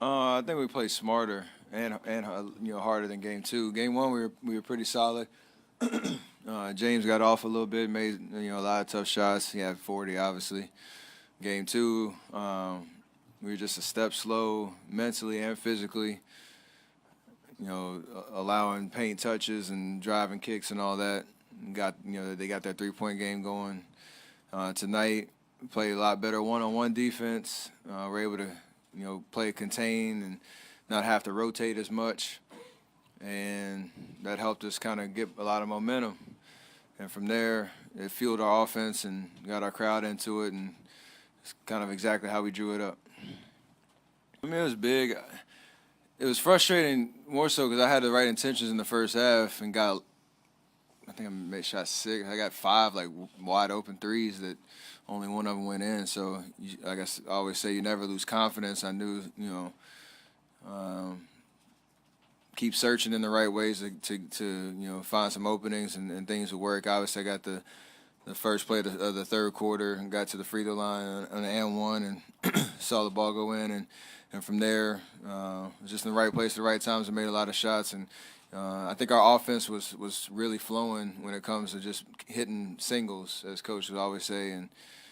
I think we played smarter and harder than game two. Game one we were pretty solid. James got off a little bit, made a lot of tough shots. He had 40 obviously. Game two, we were just a step slow mentally and physically. Allowing paint touches and driving kicks and all that. They got that 3-point game going. Tonight, played a lot better one-on-one defense. We're able to, play contain and not have to rotate as much. And that helped us kind of get a lot of momentum. And from there, it fueled our offense and got our crowd into it, and it's kind of exactly how we drew it up. I mean, it was big. It was frustrating more so because I had the right intentions in the first half and I think I shot 6. I got 5 wide open threes that only one of them went in. So I guess I always say you never lose confidence. I knew, keep searching in the right ways to find some openings and things would work. Obviously, I got the first play of the third quarter and got to the free throw line on an and one and saw the ball go in and from there, was just in the right place at the right times and made a lot of shots. And I think our offense was really flowing when it comes to just hitting singles, as coaches would always say, and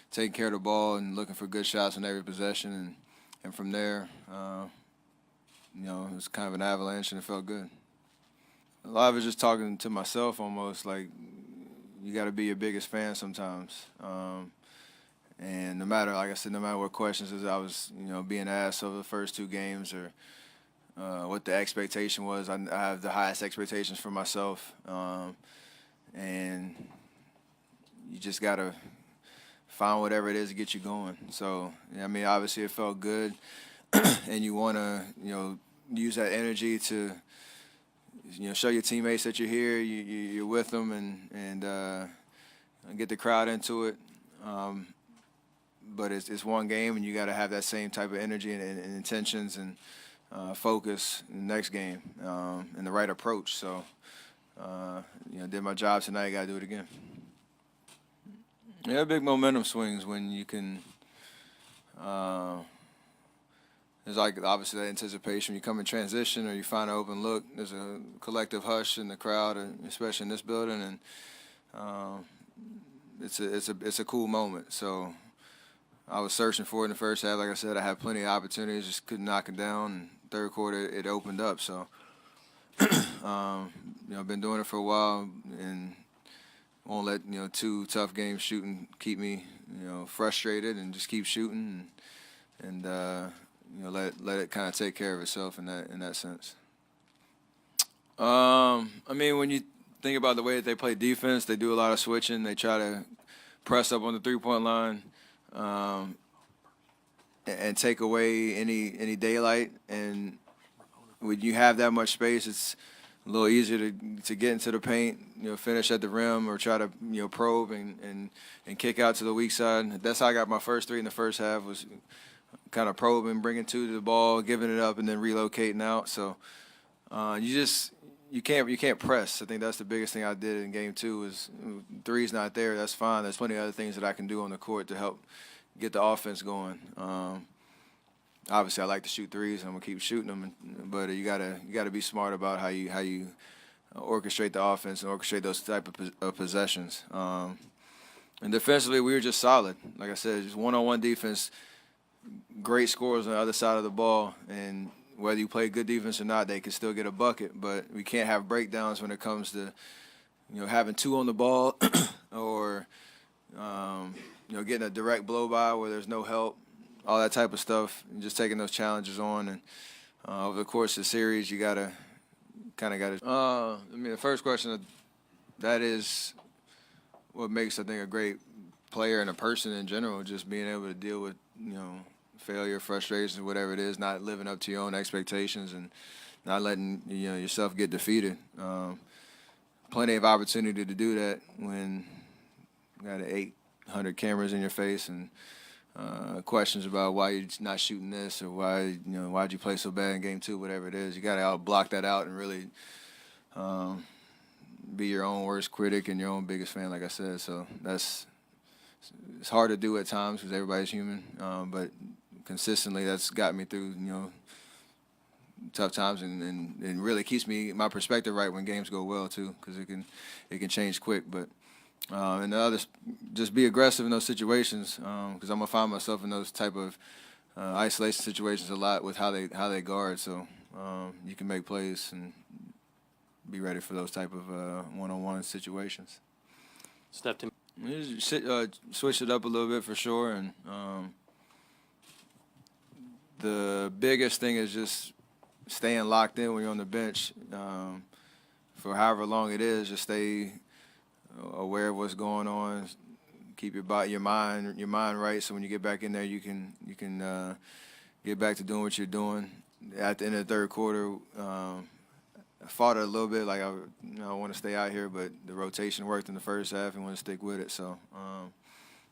taking care of the ball and looking for good shots on every possession. And from there, it was kind of an avalanche and it felt good. A lot of it just talking to myself almost, like you got to be your biggest fan sometimes. And no matter what questions I was, being asked over the first 2 games or what the expectation was, I have the highest expectations for myself. And you just got to find whatever it is to get you going. So, obviously it felt good. And you want to, use that energy to, show your teammates that you're here, you're with them, and get the crowd into it. But it's one game, and you got to have that same type of energy and intentions and focus in the next game and the right approach. So, did my job tonight. Got to do it again. Yeah, big momentum swings when you can. There's obviously that anticipation. You come in transition or you find an open look. There's a collective hush in the crowd, especially in this building, and it's a cool moment. So. I was searching for it in the first half. Like I said, I had plenty of opportunities, just couldn't knock it down. And third quarter, it opened up. So, I've been doing it for a while and won't let, 2 tough games shooting keep me, frustrated and just keep shooting and let it kind of take care of itself in that sense. When you think about the way that they play defense, they do a lot of switching. They try to press up on the 3-point line. And take away any daylight, and when you have that much space, it's a little easier to get into the paint, finish at the rim or try to probe and kick out to the weak side. That's how I got my first 3 in the first half, was kind of probing, bringing 2 to the ball, giving it up, and then relocating out. So you can't press. I think that's the biggest thing I did in game 2 is 3's not there. That's fine. There's plenty of other things that I can do on the court to help get the offense going. Obviously, I like to shoot 3s, and I'm gonna keep shooting them. But you gotta be smart about how you orchestrate the offense and orchestrate those type of possessions. And defensively, we were just solid. Like I said, just one-on-one defense. Great scores on the other side of the ball, and whether you play good defense or not, they can still get a bucket. But we can't have breakdowns when it comes to, having 2 on the ball or, getting a direct blow by where there's no help, all that type of stuff, and just taking those challenges on. And over the course of the series, you got to. The first question, that is what makes, I think, a great player and a person in general, just being able to deal with, failure, frustration, whatever it is, not living up to your own expectations and not letting yourself get defeated. Plenty of opportunity to do that when you got 800 cameras in your face and questions about why you're not shooting this or why'd you play so bad in game 2, whatever it is. You got to block that out and really be your own worst critic and your own biggest fan, like I said. So it's hard to do at times because everybody's human, but consistently that's got me through tough times, and really keeps my perspective right when games go well too, because it can change quick. But and the others, just be aggressive in those situations, because I'm gonna find myself in those type of isolation situations a lot with how they guard. So you can make plays and be ready for those type of one-on-one situations. Steph, to Switch it up a little bit for sure, and the biggest thing is just staying locked in when you're on the bench for however long it is. Just stay aware of what's going on. Keep your mind right, so when you get back in there, you can get back to doing what you're doing. At the end of the third quarter, I fought it a little bit, like I want to stay out here, but the rotation worked in the first half and want to stick with it. So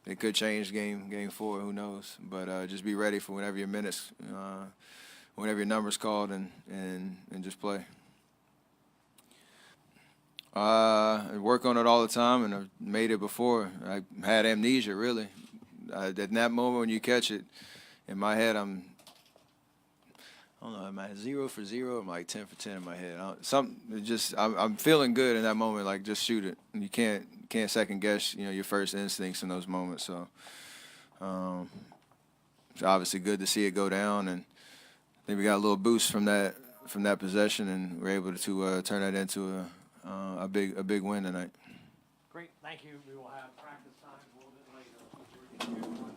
it could change game 4, who knows? But just be ready for whenever your minutes, whenever your number's called, and just play. I work on it all the time, and I've made it before. I had amnesia, really. At that moment when you catch it, in my head, I don't know, am I 0 for 0? I'm like 10 for 10 in my head. I'm feeling good in that moment. Like, just shoot it. And you can't second guess, your first instincts in those moments. So it's obviously good to see it go down, and I think we got a little boost from that possession, and we're able to turn that into a big win tonight. Great, thank you. We will have practice time a little bit later.